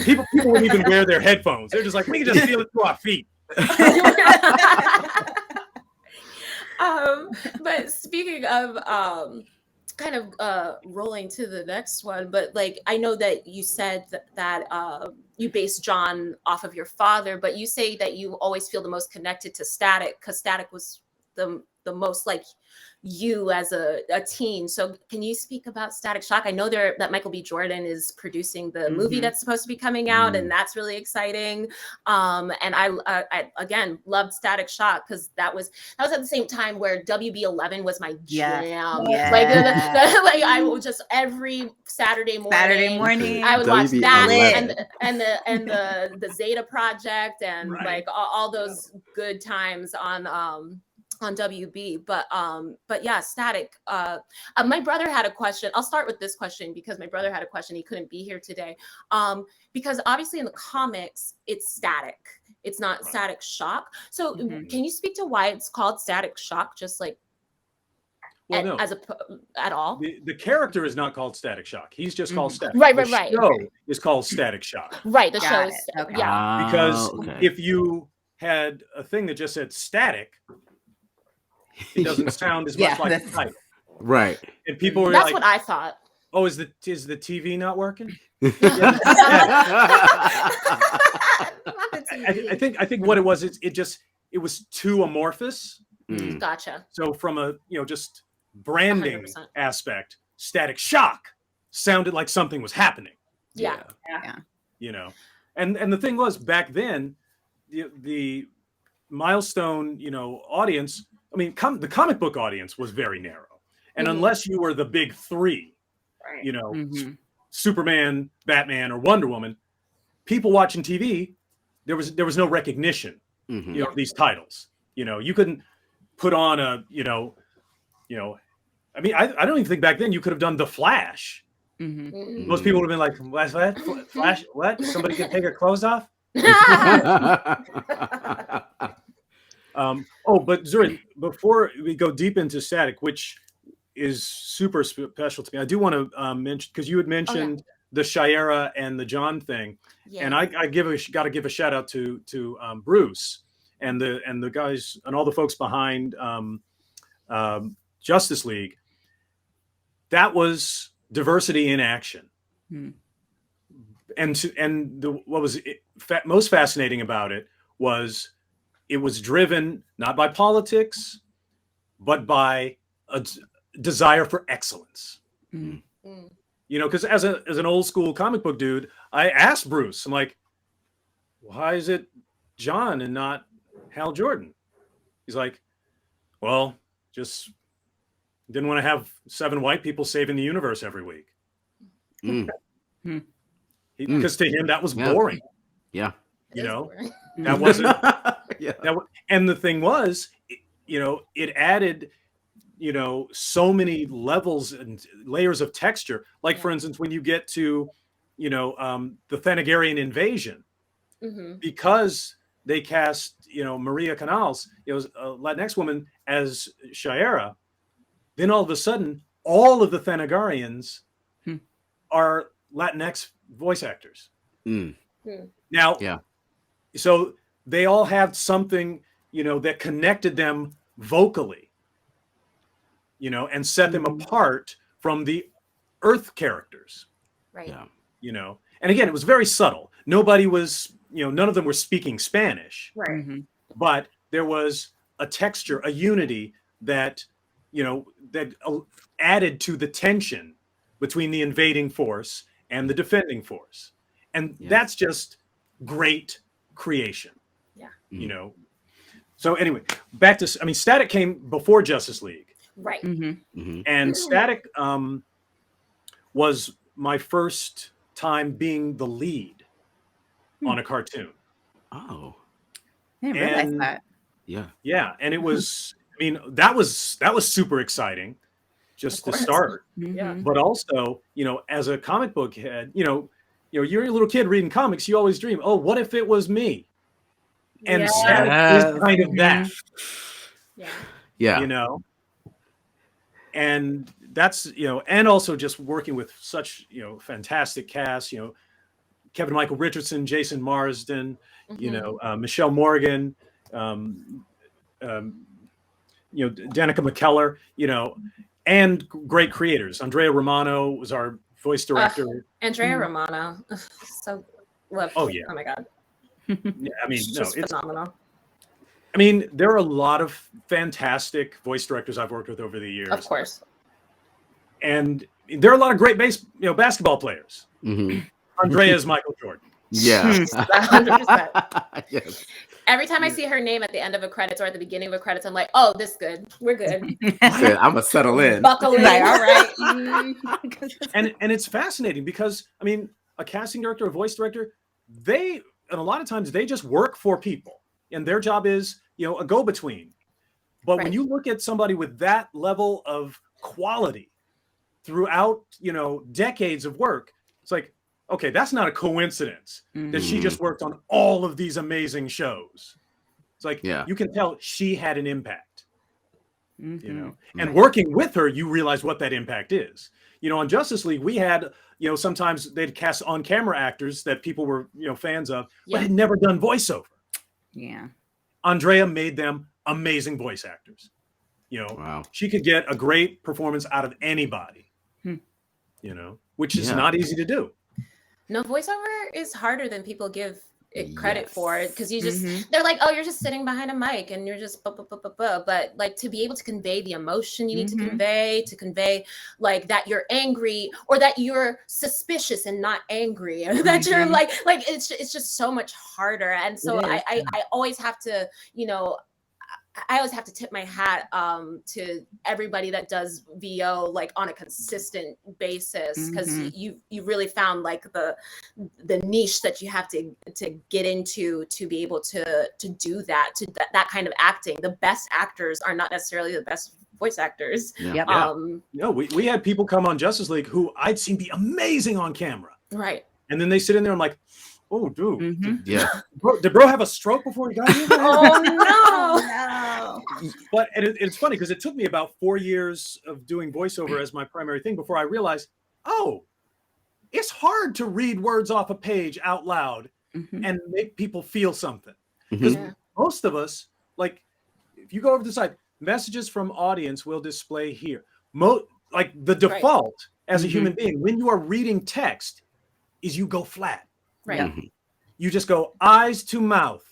people wouldn't even wear their headphones. They're just like, we can just feel it through our feet. But speaking of kind of rolling to the next one, but like, I know that you said that you based John off of your father, but you say that you always feel the most connected to Static, because Static was the most like you as a teen. So can you speak about Static Shock? I know that Michael B. Jordan is producing the movie that's supposed to be coming out, and that's really exciting. And I again loved Static Shock, because that was at the same time where WB11 was my jam. Like I would just every Saturday morning I would watch that and the Zeta Project, and like all those good times on on WB. But yeah, Static. My brother had a question. I'll start with this question because my brother had a question. He couldn't be here today. Because obviously in the comics it's Static. It's not Static Shock. So can you speak to why it's called Static Shock? Just like no. At all? The character is not called Static Shock. He's just called Static. Right. The show is called Static Shock. Right. The show Got is it. Okay. yeah. Because if you had a thing that just said Static, it doesn't sound as much like the title. Right. And people were That's like, what I thought. "Oh, is the TV not working?" I think what it was, it was too amorphous. Gotcha. So from a just branding 100%. aspect, Static Shock sounded like something was happening. Yeah. And the thing was, back then, the milestone audience, I mean, the comic book audience was very narrow, and unless you were the big three, Superman, Batman, or Wonder Woman, people watching TV, there was no recognition of these titles. You couldn't put on a I mean, I don't even think back then you could have done The Flash. Most people would have been like, what? Flash? What? Somebody can take her clothes off? But Zuri, before we go deep into Static, which is super special to me, I do want to mention, because you had mentioned the Shiera and the John thing, and I got to give a shout out to Bruce and the guys and all the folks behind Justice League. That was diversity in action. What was most fascinating about it was driven not by politics, but by a desire for excellence. Because as an old school comic book dude, I asked Bruce, I'm like, why is it John and not Hal Jordan? He's like, well, just didn't want to have 7 white people saving the universe every week. Because to him that was boring. Yeah. That wasn't. And the thing was, it added, so many levels and layers of texture. Like for instance, when you get to, the Thanagarian invasion, because they cast, Maria Canals, a Latinx woman as Shiera, then all of a sudden, all of the Thanagarians are Latinx voice actors. Now, so they all have something, that connected them vocally, and set them apart from the Earth characters. Right. And again, it was very subtle. Nobody was, none of them were speaking Spanish. Right. But there was a texture, a unity that, that added to the tension between the invading force and the defending force. And that's just great creation. Yeah. So anyway, back to, Static came before Justice League. Right. And Static was my first time being the lead on a cartoon. Oh. I didn't realize that. Yeah. And it was, that was super exciting just to start. Yeah. But also, as a comic book head, you're a little kid reading comics, you always dream, oh, what if it was me? And Static is kind of that. Yeah. And that's, and also just working with such, fantastic cast, Kevin Michael Richardson, Jason Marsden, Michelle Morgan, Danica McKellar, and great creators. Andrea Romano was our voice director. Andrea Romano, so loved. Oh yeah. Oh my God. Yeah, It's phenomenal. There are a lot of fantastic voice directors I've worked with over the years. Of course. And there are a lot of great basketball players. Andrea is Michael Jordan. Yeah. 100%. Yes. Every time I see her name at the end of a credits or at the beginning of a credits, I'm like, oh, this good. We're good. I'm gonna settle in. Buckle in. Like, all right. And it's fascinating because a casting director, a voice director, and a lot of times they just work for people, and their job is a go-between. But when you look at somebody with that level of quality throughout, decades of work, it's like, okay, that's not a coincidence that she just worked on all of these amazing shows. It's like, you can tell she had an impact, and working with her, you realize what that impact is. On Justice League, we had, sometimes they'd cast on-camera actors that people were, fans of, but had never done voiceover. Yeah. Andrea made them amazing voice actors. She could get a great performance out of anybody, which is not easy to do. No, voiceover is harder than people give it credit for, because you just they're like, oh, you're just sitting behind a mic and you're just but like, to be able to convey the emotion you need to convey like that you're angry, or that you're suspicious and not angry, or that you're like it's just so much harder. And so I always have to, I always have to tip my hat to everybody that does VO like on a consistent basis, because you really found like the niche that you have to get into to be able to do that, that kind of acting. The best actors are not necessarily the best voice actors. We had people come on Justice League who I'd seen be amazing on camera, right? And then they sit in there and like, oh, dude, did bro have a stroke before he got here? Oh no! But it's funny because it took me about 4 years of doing voiceover as my primary thing before I realized, it's hard to read words off a page out loud and make people feel something. Because most of us, like, if you go over to the side, messages from audience will display here. Like the default as a human being when you are reading text is you go flat. Right. You just go eyes to mouth.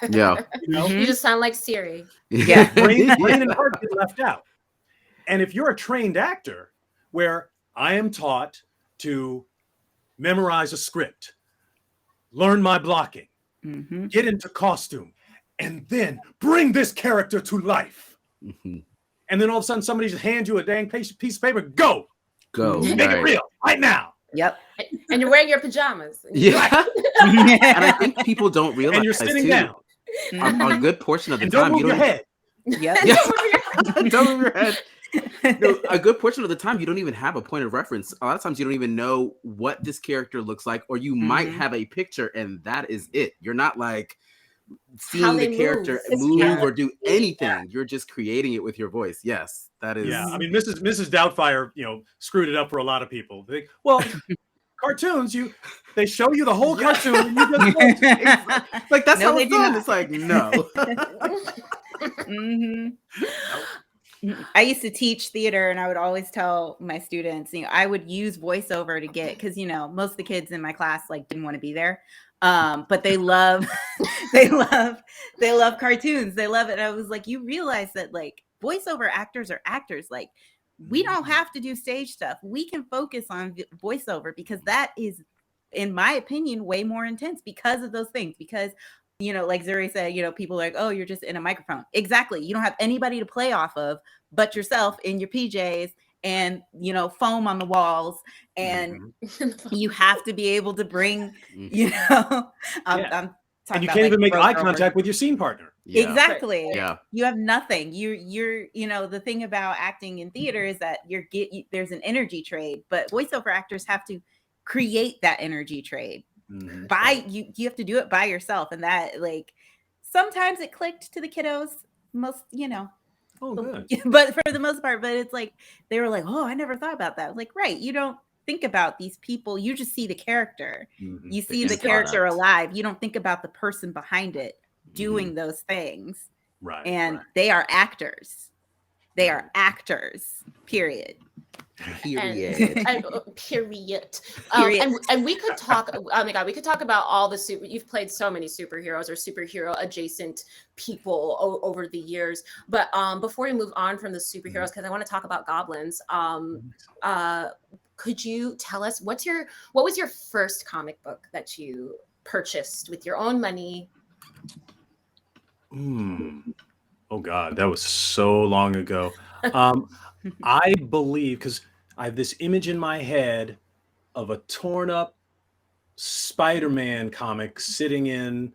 You just sound like Siri. Brain and heart get left out. And if you're a trained actor, where I am taught to memorize a script, learn my blocking, get into costume, and then bring this character to life. And then all of a sudden somebody just hands you a dang piece of paper, go. Make it real right now. Yep. And you're wearing your pajamas. And I think people don't realize, and you're sitting down. A good portion of the and time, don't move your head. Don't move your head. A good portion of the time, you don't even have a point of reference. A lot of times, you don't even know what this character looks like, or you might have a picture, and that is it. You're not like seeing the character move or do anything. You're just creating it with your voice. Yes, that is. Yeah, I mean, Mrs. Doubtfire, screwed it up for a lot of people. Well, cartoons, they show you the whole cartoon, and you just like that's how it's done. It's like no. I used to teach theater, and I would always tell my students, I would use voiceover to get, because most of the kids in my class like didn't want to be there. But they love they love cartoons. They love it. And I was like, you realize that like voiceover actors are actors. Like, we don't have to do stage stuff. We can focus on voiceover, because that is, in my opinion, way more intense because of those things. Because, like Zuri said, people are like, oh, you're just in a microphone. Exactly. You don't have anybody to play off of but yourself in your PJs and, foam on the walls. And you have to be able to bring, I'm and you can't even make eye contact with your scene partner. Exactly. Yeah. You have nothing. You're the thing about acting in theater is that there's an energy trade, but voiceover actors have to create that energy trade. You have to do it by yourself. And that, like, sometimes it clicked to the kiddos, but for the most part, but it's like, they were like, oh, I never thought about that. I was like, right. You don't think about these people. You just see the character. You see the character alive. You don't think about the person behind it doing those things. Right. And they are actors. They are actors, period. Period. And we could talk, oh my God, we could talk about all the you've played so many superheroes or superhero adjacent people over the years. But before we move on from the superheroes, because I want to talk about goblins, could you tell us what was your first comic book that you purchased with your own money? Oh God, that was so long ago. I believe, because I have this image in my head of a torn up Spider-Man comic sitting in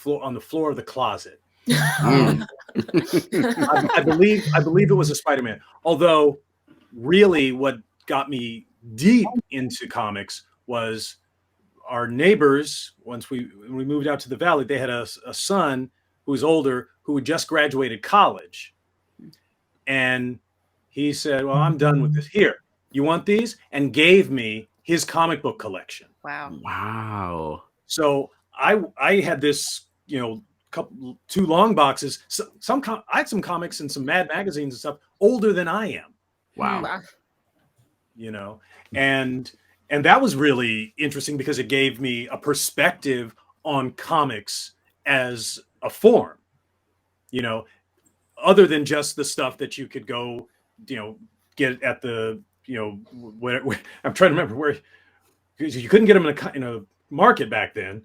on the floor of the closet. I believe it was a Spider-Man. Although, really, what got me deep into comics was our neighbors. When we moved out to the valley, they had a son who was older who had just graduated college, and he said, "Well, I'm done with this. Here, you want these?" And gave me his comic book collection. Wow. Wow. So I had this, two long boxes. I had some comics and some Mad magazines and stuff older than I am. Wow. And that was really interesting because it gave me a perspective on comics as a form, other than just the stuff that you could go, get at the, where I'm trying to remember where, because you couldn't get them in a market back then,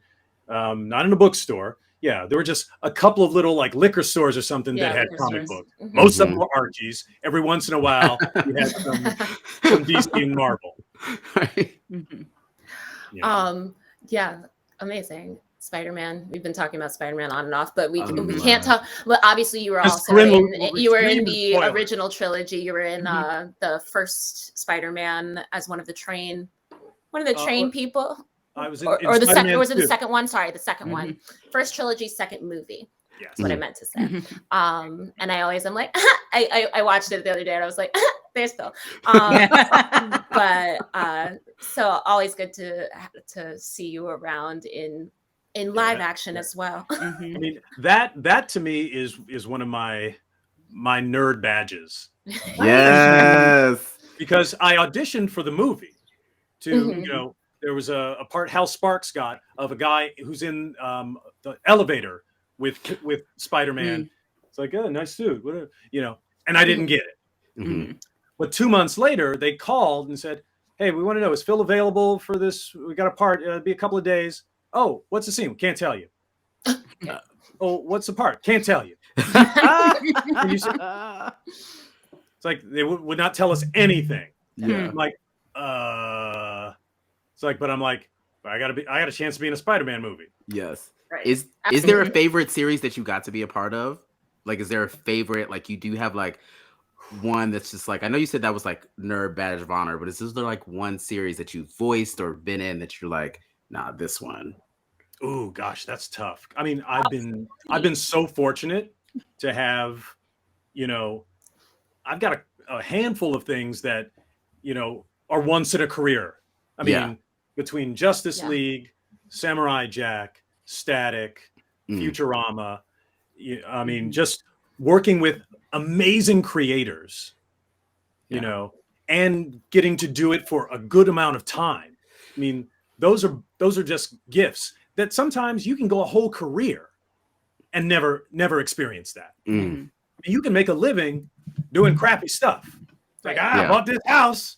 not in a bookstore. Yeah, there were just a couple of little like liquor stores or something that had comic books. Mm-hmm. Most of them were Archie's. Every once in a while, you had some DC and Marvel. Yeah, amazing. Spider-Man. We've been talking about Spider-Man on and off, but we can't talk. Well, obviously, you were also in the original trilogy. You were in the first Spider-Man as one of the train people. I was in, or the second, or was it the 2. second one? Sorry, the 2nd one. First trilogy, second movie. Yes. That's what I meant to say. And I always am like, I watched it the other day and I was like, there's Bill. But so always good to see you around in live action as well. I mean, that to me is one of my nerd badges. Yes. Because I auditioned for the movie to, there was a part Hal Sparks got of a guy who's in the elevator with Spider-Man. It's like, oh, nice suit, whatever, and I didn't get it. But 2 months later, they called and said, hey, we want to know, is Phil available for this? We got a part, it'll be a couple of days. Oh, what's the scene? Can't tell you. Oh, what's the part? Can't tell you. It's like they would not tell us anything. Yeah. I'm like, it's like, but I'm like, I got a chance to be in a Spider-Man movie. Yes. Right. Is there a favorite series that you got to be a part of? Like, is there a favorite, like you do have like one that's just like, I know you said that was like nerd badge of honor, but is there like one series that you voiced or been in that you're like, nah, this one? Oh gosh, that's tough. I mean, I've been so fortunate to have, I've got a handful of things that, are once in a career. I mean, between Justice League, Samurai Jack, Static, Futurama, I mean, just working with amazing creators, and getting to do it for a good amount of time. I mean, those are just gifts that sometimes you can go a whole career and never experience that. You can make a living doing crappy stuff. It's like, I bought this house.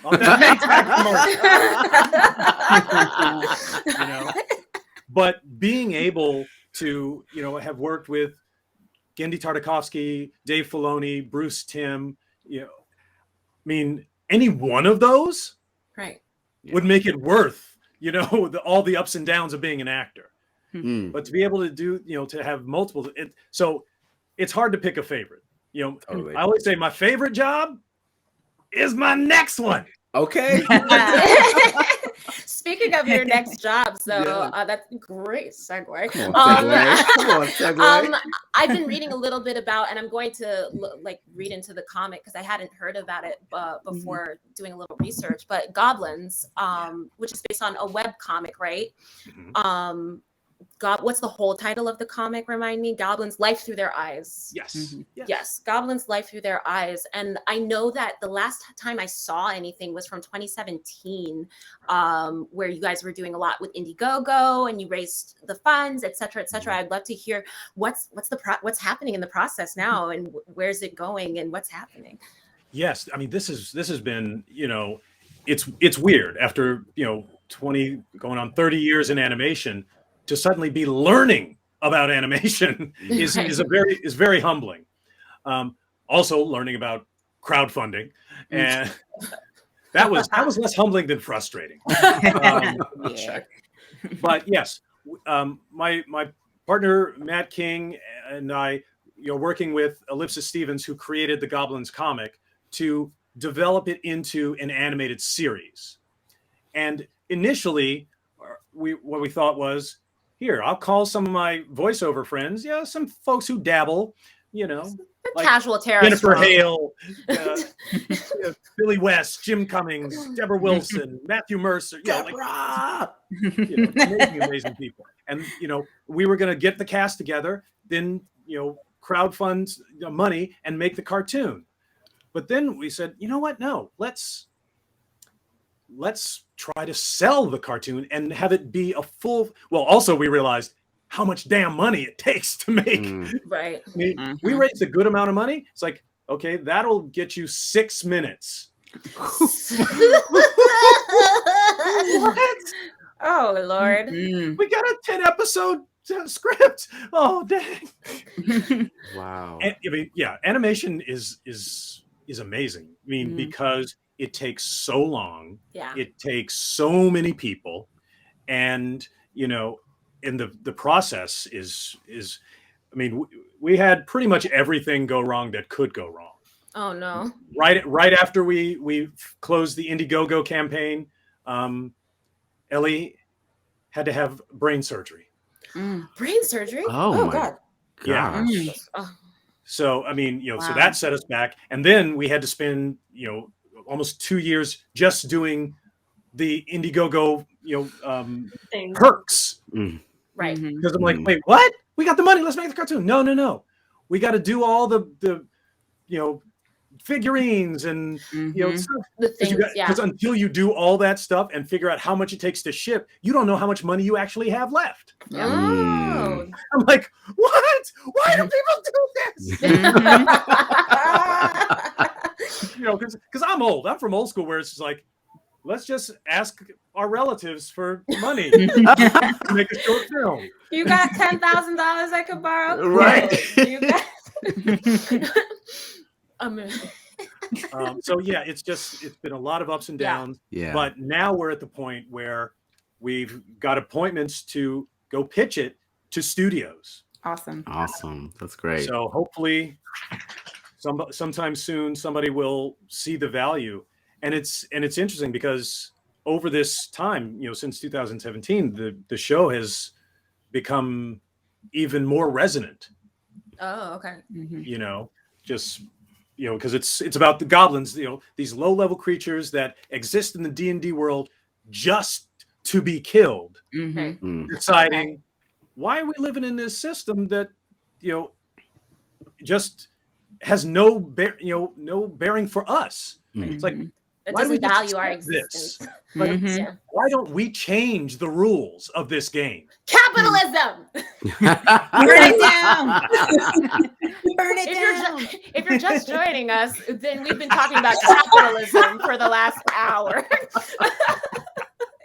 Bought that But being able to, have worked with Gendy Tartakovsky, Dave Filoni, Bruce Timm, I mean, any one of those would make it worth, all the ups and downs of being an actor. But to be able to do, to have multiple, so it's hard to pick a favorite. Totally. I always say my favorite job is my next one. Okay. Speaking of your next jobs, though, that's a great segue. Come on, segue. I've been reading a little bit about, and I'm going to read into the comic because I hadn't heard about it before doing a little research. But Goblins, which is based on a web comic, right? What's the whole title of the comic? Remind me. Goblins' Life Through Their Eyes. Yes. Goblins' Life Through Their Eyes. And I know that the last time I saw anything was from 2017, where you guys were doing a lot with Indiegogo and you raised the funds, et cetera, et cetera. I'd love to hear what's happening in the process now, and where's it going, and what's happening. Yes, I mean, this has been, it's weird after 20 going on 30 years in animation to suddenly be learning about animation is very humbling. Also learning about crowdfunding, and that was less humbling than frustrating. But yes, my partner Matt King and I, working with Ellipsis Stevens, who created the Goblins comic, to develop it into an animated series. And initially, what we thought was, here, I'll call some of my voiceover friends, some folks who dabble, like casual terror. Jennifer Hale, Billy West, Jim Cummings, Deborah Wilson, Matthew Mercer, amazing people. And we were going to get the cast together, then crowdfund money and make the cartoon. But then we said, you know what? No, let's try to sell the cartoon and have it be a full. Well, also we realized how much damn money it takes to make. Right. I mean, we raised a good amount of money. It's like, okay, that'll get you 6 minutes. What? Oh Lord. We got a 10 episode script. Oh dang. Wow. And, I mean, animation is amazing. I mean, because it takes so long. Yeah. It takes so many people, and and the process is. I mean, we had pretty much everything go wrong that could go wrong. Oh no. Right after we closed the Indiegogo campaign, Ellie had to have brain surgery. Brain surgery? Oh my God. gosh. Yeah. So I mean, so that set us back, and then we had to spend almost 2 years just doing the Indiegogo perks. Right. Because I'm like, wait, what? We got the money. Let's make the cartoon. No. We got to do all the figurines and stuff. The things, because until you do all that stuff and figure out how much it takes to ship, you don't know how much money you actually have left. Oh. I'm like, what? Why do people do this? Because I'm old. I'm from old school where it's just like, let's just ask our relatives for money to make a short film. You got $10,000 I could borrow? Right. You got... Amazing. So it's been a lot of ups and downs. Yeah. But now we're at the point where we've got appointments to go pitch it to studios. Awesome. That's great. So hopefully sometime soon somebody will see the value. And it's interesting because over this time, since 2017, the show has become even more resonant. Oh, okay. Because it's about the goblins, these low-level creatures that exist in the D&D world just to be killed. Deciding, why are we living in this system that just has no bearing for us? It's like, it why do we doesn't value our existence? existence. Why don't we change the rules of this game? Capitalism. Burn it down. Burn it down. If you're just joining us, then we've been talking about capitalism for the last hour.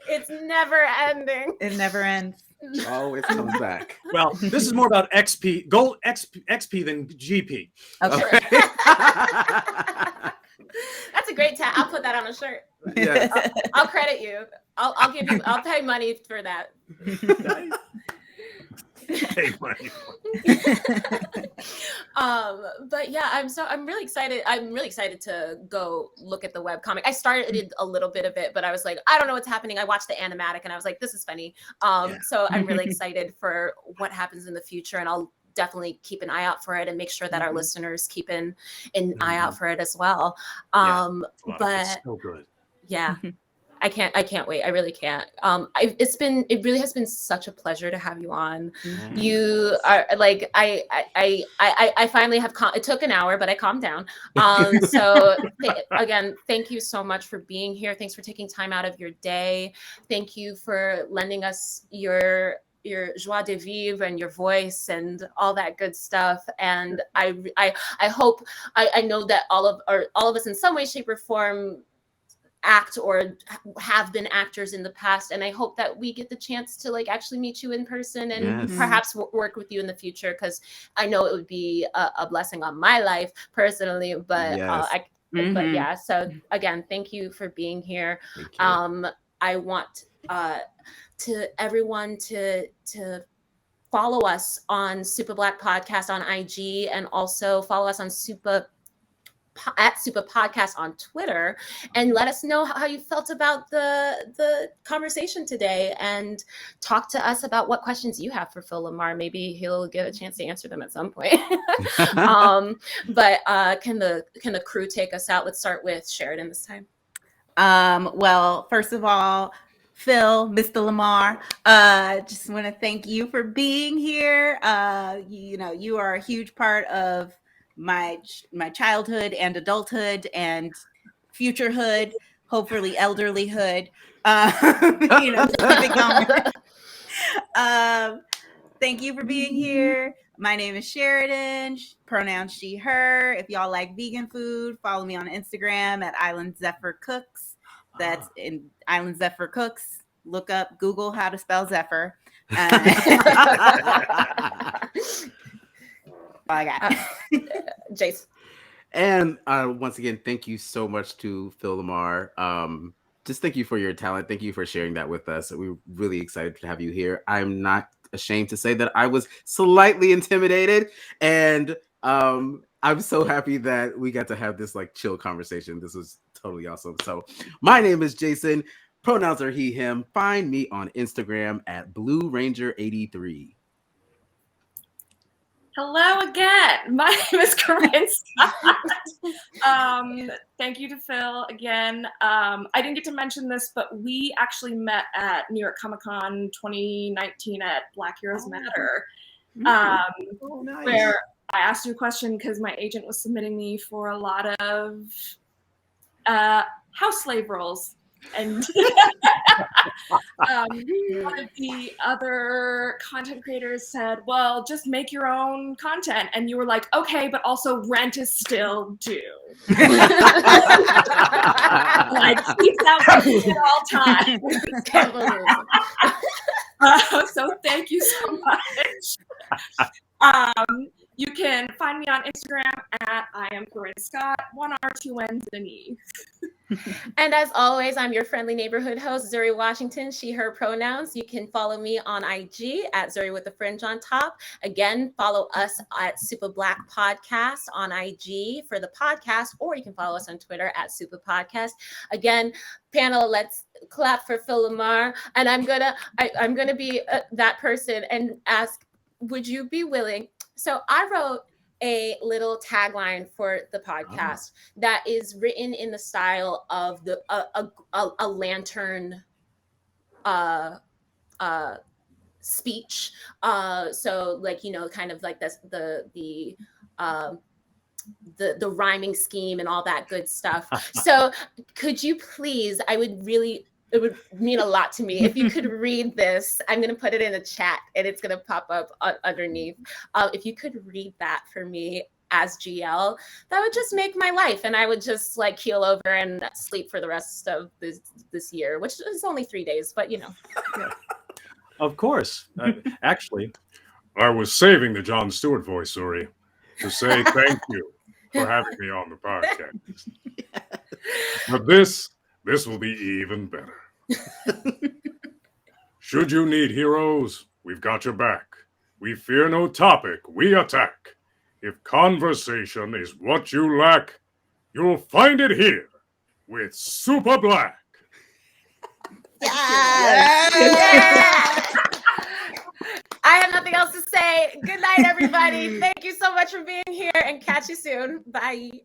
It's never ending. It never ends. Always comes back. Well, this is more about XP, gold XP than GP. Okay. That's a great tag. I'll put that on a shirt. Yeah. I'll credit you. I'll give you. I'll pay money for that. Pay money. But yeah, I'm really excited. I'm really excited to go look at the webcomic. I started a little bit of it, but I was like, I don't know what's happening. I watched the animatic and I was like, this is funny. So I'm really excited for what happens in the future, and I'll definitely keep an eye out for it and make sure that our listeners keep an eye out for it as well. But it's so good. Yeah. I can't wait. I really can't. It really has been such a pleasure to have you on. You are like, I finally have, it took an hour, but I calmed down. So again, thank you so much for being here. Thanks for taking time out of your day. Thank you for lending us your joie de vivre and your voice and all that good stuff. And I hope, I know that all of us in some way, shape, or form act or have been actors in the past, and I hope that we get the chance to like actually meet you in person and perhaps work with you in the future, because I know it would be a blessing on my life personally, but but yeah, so again, thank you for being here. I want to everyone to follow us on Supa Black Podcast on IG, and also follow us on at Supa Podcast on Twitter, and let us know how you felt about the conversation today, and talk to us about what questions you have for Phil Lamarr. Maybe he'll get a chance to answer them at some point. But can the crew take us out? Let's start with Sheridan this time. Well, first of all, Phil, Mr. Lamarr, just want to thank you for being here. You are a huge part of my childhood and adulthood and futurehood, hopefully elderlyhood. Keep it going. Thank you for being here. My name is Sheridan, pronouns she, her. If y'all like vegan food, follow me on Instagram at Island Zephyr Cooks. That's in Island Zephyr Cooks. Look up, Google how to spell Zephyr. All I got. Jason. And once again, thank you so much to Phil Lamarr. Just thank you for your talent. Thank you for sharing that with us. We're really excited to have you here. I'm not ashamed to say that I was slightly intimidated, and I'm so happy that we got to have this like chill conversation. This was totally awesome. So my name is Jason. Pronouns are he, him. Find me on Instagram at Blue Ranger 83. Hello again. My name is Corinne Scott. Thank you to Phil again. I didn't get to mention this, but we actually met at New York Comic Con 2019 at Black Heroes Matter, Nice. where I asked you a question because my agent was submitting me for a lot of house slave roles. And one of the other content creators said, well, just make your own content. And you were like, okay, but also rent is still due. Like, keep that at all times. So thank you so much. You can find me on Instagram at I am Corinne Scott, 1 R, 2 N's, and an E. And as always, I'm your friendly neighborhood host, Zuri Washington, she, her pronouns. You can follow me on IG at Zuri with a fringe on top. Again, follow us at Supa Black Podcast on IG for the podcast, or you can follow us on Twitter at Supa Podcast. Again, panel, let's clap for Phil Lamarr. And I'm gonna be that person and ask, would you be willing? So I wrote a little tagline for the podcast that is written in the style of a lantern speech. So like, kind of like this, the rhyming scheme and all that good stuff. So could you please, it would mean a lot to me if you could read this. I'm going to put it in the chat and it's going to pop up underneath. If you could read that for me as GL, that would just make my life. And I would just like keel over and sleep for the rest of this year, which is only 3 days, but Yeah. Of course. Actually, I was saving the Jon Stewart voice, Zuri, to say thank you for having me on the podcast. But this will be even better. Should you need heroes, we've got your back. We fear no topic, we attack. If conversation is what you lack, you'll find it here with Supa Black. Yes. I have nothing else to say. Good night, everybody. Thank you so much for being here, and catch you soon. Bye.